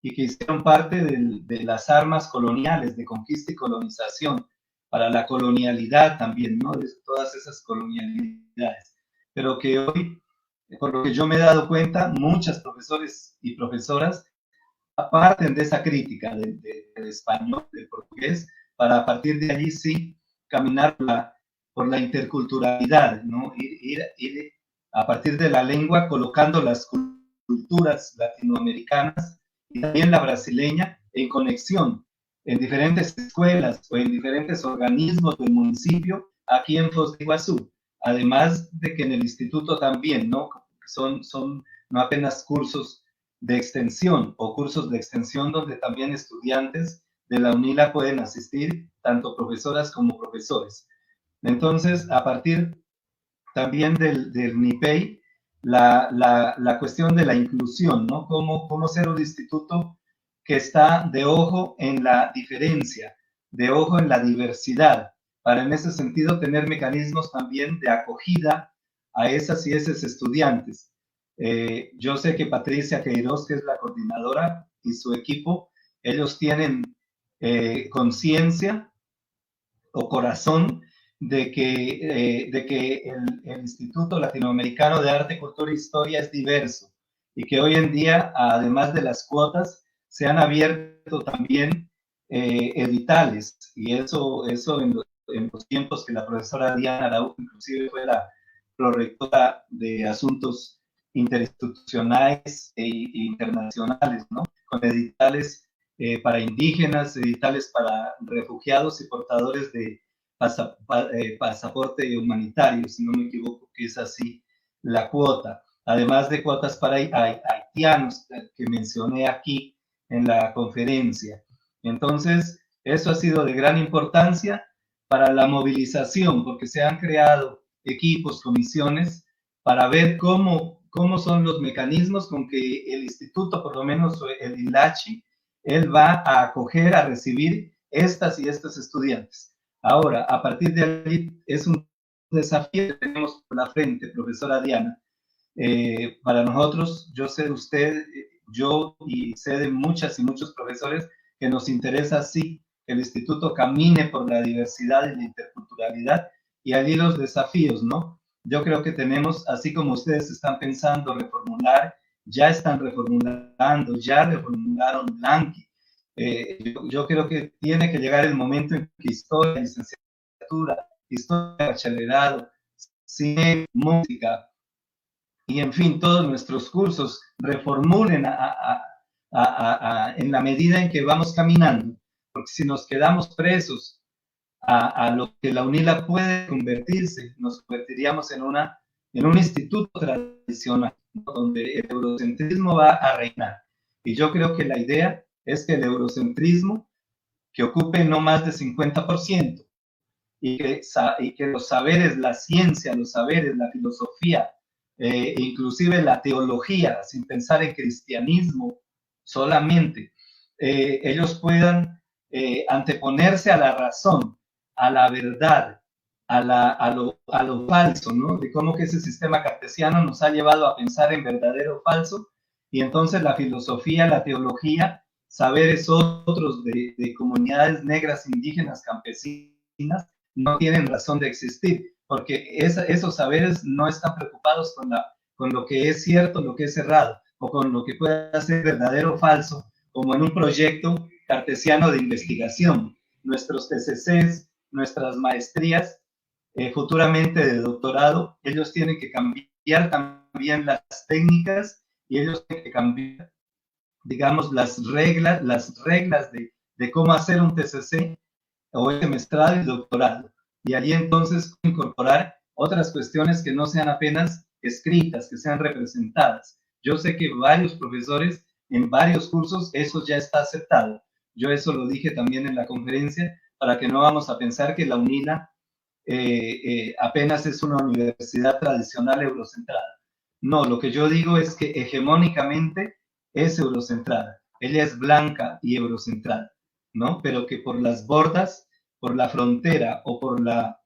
y que hicieron parte de las armas coloniales de conquista y colonización, para la colonialidad también, ¿no? De todas esas colonialidades. Pero que hoy, por lo que yo me he dado cuenta, muchos profesores y profesoras parten de esa crítica del español, del portugués, para a partir de allí sí caminar por la interculturalidad, ¿no? Ir a partir de la lengua colocando las culturas latinoamericanas y también la brasileña, en conexión en diferentes escuelas o en diferentes organismos del municipio aquí en Foz de Iguazú. Además de que en el instituto también, ¿no? Son no apenas cursos de extensión o cursos de extensión donde también estudiantes de la UNILA pueden asistir, tanto profesoras como profesores. Entonces, a partir también del NIPEI, la cuestión de la inclusión, ¿no? Cómo ser un instituto que está de ojo en la diferencia, de ojo en la diversidad, para en ese sentido tener mecanismos también de acogida a esas y esos estudiantes. Yo sé que Patricia Queiroz, que es la coordinadora, y su equipo, ellos tienen conciencia o corazón de que el Instituto Latinoamericano de Arte, Cultura e Historia es diverso y que hoy en día, además de las cuotas, se han abierto también editales, y eso en los tiempos que la profesora Diana Araujo inclusive fue la prorectora de asuntos interinstitucionales e internacionales, ¿no? Con editales para indígenas, editales para refugiados y portadores de pasaporte humanitario, si no me equivoco, que es así la cuota. Además de cuotas para haitianos que mencioné aquí en la conferencia. Entonces, eso ha sido de gran importancia para la movilización, porque se han creado equipos, comisiones, para ver cómo son los mecanismos con que el instituto, por lo menos el ILACHI, él va a acoger, a recibir estas y estos estudiantes. Ahora, a partir de ahí, es un desafío que tenemos por la frente, profesora Diana. Para nosotros, yo sé de usted, yo y sé de muchas y muchos profesores que nos interesa, sí, que el instituto camine por la diversidad y la interculturalidad, y allí los desafíos, ¿no? Yo creo que tenemos, así como ustedes están pensando reformular, ya están reformulando, ya reformularon Blanqui. Yo creo que tiene que llegar el momento en que historia, licenciatura, historia, bachillerato, cine, música, y en fin, todos nuestros cursos reformulen en la medida en que vamos caminando, porque si nos quedamos presos a lo que la UNILA puede convertirse, nos convertiríamos en un instituto tradicional, ¿no? Donde el eurocentrismo va a reinar. Y yo creo que la idea es que el eurocentrismo, que ocupe no más de 50%, y que los saberes, la ciencia, los saberes, la filosofía, inclusive la teología, sin pensar en cristianismo solamente, ellos puedan anteponerse a la razón, a la verdad, a lo falso, ¿no? De cómo que ese sistema cartesiano nos ha llevado a pensar en verdadero o falso, y entonces la filosofía, la teología, saberes otros de comunidades negras, indígenas, campesinas, no tienen razón de existir, porque esos saberes no están preocupados con lo que es cierto, lo que es errado, o con lo que pueda ser verdadero o falso, como en un proyecto cartesiano de investigación. Nuestros TCCs, nuestras maestrías, futuramente de doctorado, ellos tienen que cambiar también las técnicas, y ellos tienen que cambiar, digamos, las reglas de cómo hacer un TCC o semestrado y doctorado. Y allí entonces incorporar otras cuestiones que no sean apenas escritas, que sean representadas. Yo sé que varios profesores en varios cursos eso ya está aceptado. Yo eso lo dije también en la conferencia, para que no vamos a pensar que la UNILA apenas es una universidad tradicional eurocentrada. No, lo que yo digo es que hegemónicamente es eurocentrada. Ella es blanca y eurocentrada, ¿no? Pero que por las bordas, por la frontera o por la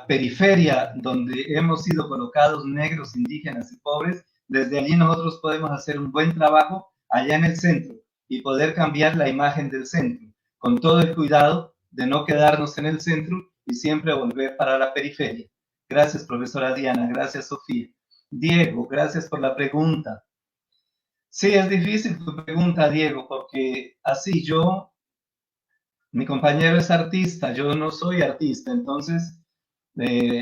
periferia donde hemos sido colocados negros, indígenas y pobres, desde allí nosotros podemos hacer un buen trabajo allá en el centro y poder cambiar la imagen del centro, con todo el cuidado de no quedarnos en el centro y siempre volver para la periferia. Gracias, profesora Diana. Gracias, Sofía. Diego, gracias por la pregunta. Sí, es difícil tu pregunta, Diego, porque así mi compañero es artista, yo no soy artista, entonces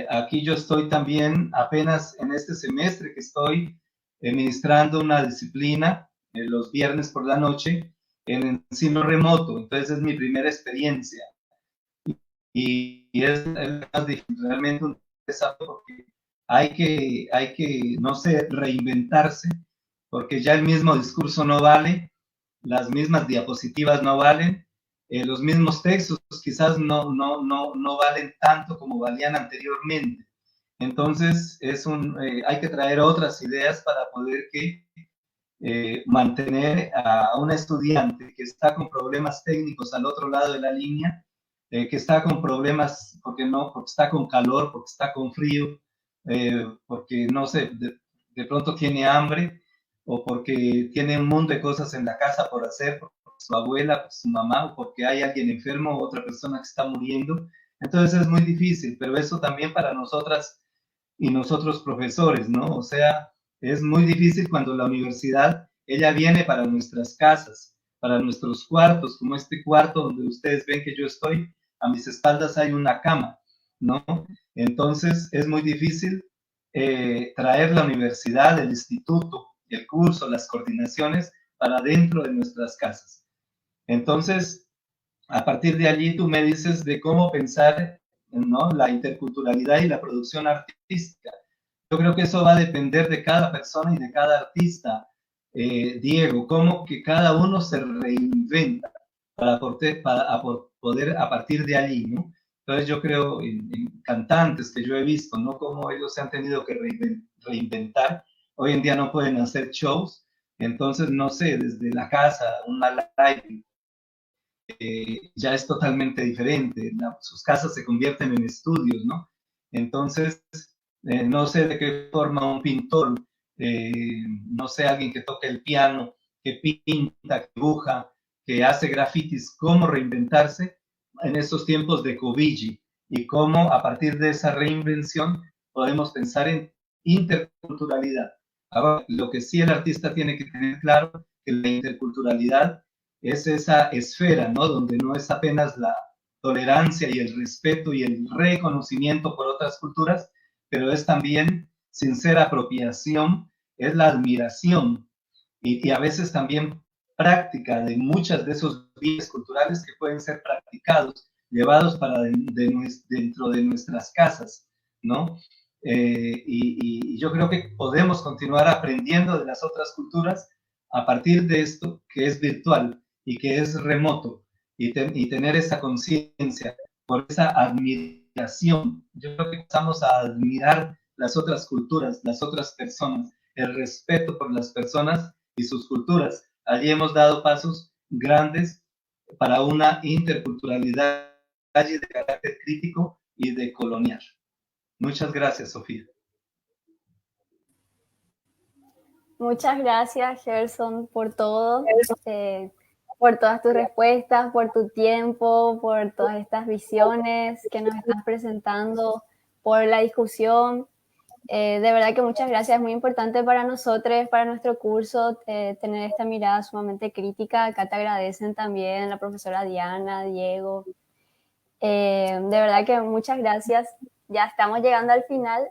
aquí yo estoy también apenas en este semestre que estoy administrando una disciplina los viernes por la noche en ensino remoto. Entonces es mi primera experiencia y es más difícil, realmente un desafío porque hay que, no sé, reinventarse, porque ya el mismo discurso no vale, las mismas diapositivas no valen, los mismos textos quizás no valen tanto como valían anteriormente. Entonces, hay que traer otras ideas para poder mantener a un estudiante que está con problemas técnicos al otro lado de la línea, que está con problemas, porque está con calor, porque está con frío, porque no sé, de pronto tiene hambre o porque tiene un montón de cosas en la casa por hacer, por su abuela, por su mamá, o porque hay alguien enfermo o otra persona que está muriendo. Entonces es muy difícil, pero eso también para nosotras y nosotros profesores, ¿no? O sea, es muy difícil cuando la universidad, ella viene para nuestras casas, para nuestros cuartos, como este cuarto donde ustedes ven que yo estoy, a mis espaldas hay una cama, ¿no? Entonces es muy difícil traer la universidad, el instituto, el curso, las coordinaciones para dentro de nuestras casas. Entonces, a partir de allí tú me dices de cómo pensar, ¿no?, la interculturalidad y la producción artística. Yo creo que eso va a depender de cada persona y de cada artista, Diego, cómo que cada uno se reinventa para poder a partir de allí, ¿no? Entonces yo creo en cantantes que yo he visto, ¿no?, cómo ellos se han tenido que reinventar. Hoy en día no pueden hacer shows, entonces, no sé, desde la casa, una live, ya es totalmente diferente. Sus casas se convierten en estudios, ¿no? Entonces, no sé de qué forma un pintor, no sé, alguien que toca el piano, que pinta, que dibuja, que hace grafitis, cómo reinventarse en estos tiempos de COVID y cómo a partir de esa reinvención podemos pensar en interculturalidad. Ahora, lo que sí el artista tiene que tener claro que la interculturalidad es esa esfera, ¿no?, donde no es apenas la tolerancia y el respeto y el reconocimiento por otras culturas, pero es también sincera apropiación, es la admiración y a veces también práctica de muchas de esos bienes culturales que pueden ser practicados, llevados dentro de nuestras casas, ¿no? Y yo creo que podemos continuar aprendiendo de las otras culturas a partir de esto que es virtual y que es remoto y tener esa conciencia por esa admiración. Yo creo que empezamos a admirar las otras culturas, las otras personas, el respeto por las personas y sus culturas. Allí hemos dado pasos grandes para una interculturalidad de carácter crítico y de colonial. Muchas gracias, Sofía. Muchas gracias, Gerson, por todo, por todas tus respuestas, por tu tiempo, por todas estas visiones que nos estás presentando, por la discusión. De verdad que muchas gracias, es muy importante para nosotros, para nuestro curso, tener esta mirada sumamente crítica. Acá te agradecen también la profesora Diana, Diego. De verdad que muchas gracias. Ya estamos llegando al final,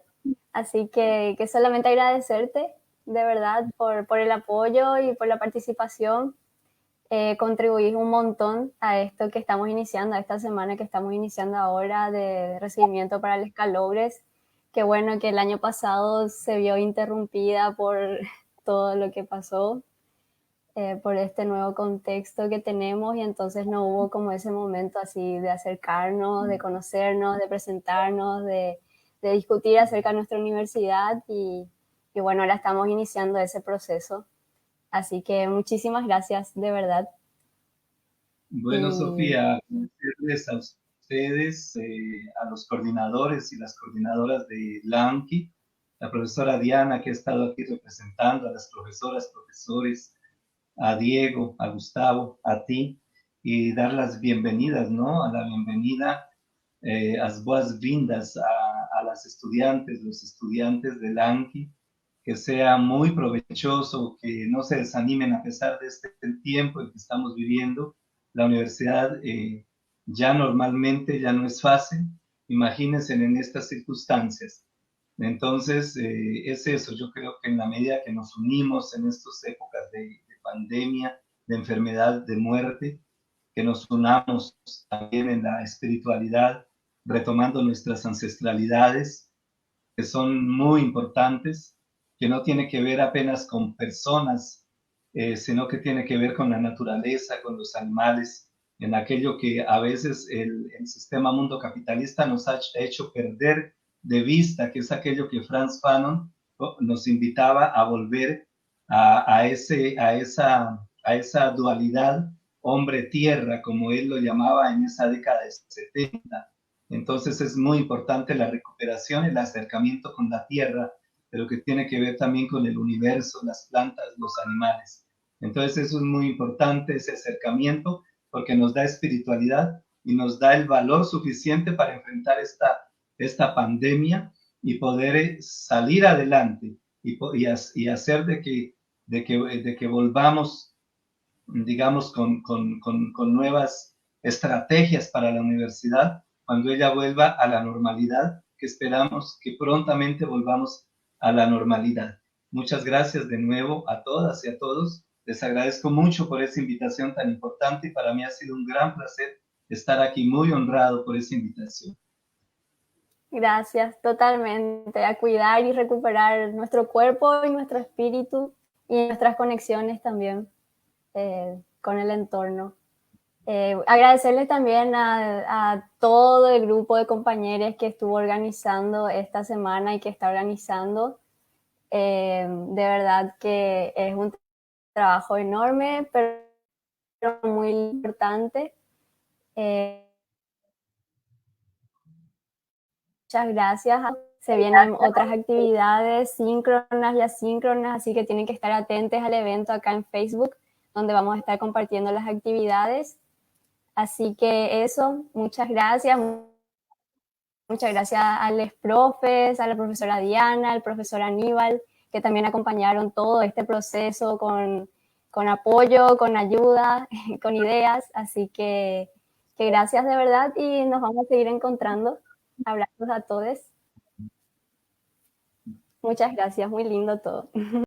así que solamente agradecerte de verdad por el apoyo y por la participación. Contribuís un montón a esto que estamos iniciando, a esta semana que estamos iniciando ahora de recibimiento para los calobres. Qué bueno que el año pasado se vio interrumpida por todo lo que pasó, por este nuevo contexto que tenemos, y entonces no hubo como ese momento así de acercarnos, de conocernos, de presentarnos, de discutir acerca de nuestra universidad y bueno, ahora estamos iniciando ese proceso. Así que muchísimas gracias, de verdad. Bueno, Sofía, agradecerles a ustedes, a los coordinadores y las coordinadoras de LAMKI, la profesora Diana que ha estado aquí representando, a las profesoras, profesores, a Diego, a Gustavo, a ti, y dar las bienvenidas, ¿no? A la bienvenida, as boas-vindas a las estudiantes, los estudiantes de LAMKI, que sea muy provechoso, que no se desanimen a pesar de este tiempo en que estamos viviendo. La universidad ya normalmente ya no es fácil, imagínense en estas circunstancias. Entonces, es eso, yo creo que en la medida que nos unimos en estas épocas de pandemia, de enfermedad, de muerte, que nos unamos también en la espiritualidad, retomando nuestras ancestralidades, que son muy importantes, que no tiene que ver apenas con personas, sino que tiene que ver con la naturaleza, con los animales, en aquello que a veces el sistema mundo capitalista nos ha hecho perder de vista, que es aquello que Frantz Fanon nos invitaba a volver a esa dualidad hombre-tierra, como él lo llamaba en esa década de 70. Entonces es muy importante la recuperación, el acercamiento con la tierra, pero que tiene que ver también con el universo, las plantas, los animales. Entonces eso es muy importante, ese acercamiento, porque nos da espiritualidad y nos da el valor suficiente para enfrentar esta pandemia y poder salir adelante y hacer de que volvamos, digamos, con nuevas estrategias para la universidad cuando ella vuelva a la normalidad, que esperamos que prontamente volvamos a la normalidad. Muchas gracias de nuevo a todas y a todos. Les agradezco mucho por esa invitación tan importante y para mí ha sido un gran placer estar aquí, muy honrado por esa invitación. Gracias, totalmente. A cuidar y recuperar nuestro cuerpo y nuestro espíritu y nuestras conexiones también con el entorno. Agradecerles también a todo el grupo de compañeros que estuvo organizando esta semana y que está organizando. De verdad que es un trabajo enorme, pero muy importante. Muchas gracias. Se vienen otras actividades síncronas y asíncronas, así que tienen que estar atentos al evento acá en Facebook, donde vamos a estar compartiendo las actividades. Así que eso, muchas gracias. Muchas gracias a los profes, a la profesora Diana, al profesor Aníbal, que también acompañaron todo este proceso con apoyo, con ayuda, con ideas. Así que gracias de verdad y nos vamos a seguir encontrando. Abrazos a todos. Muchas gracias, muy lindo todo.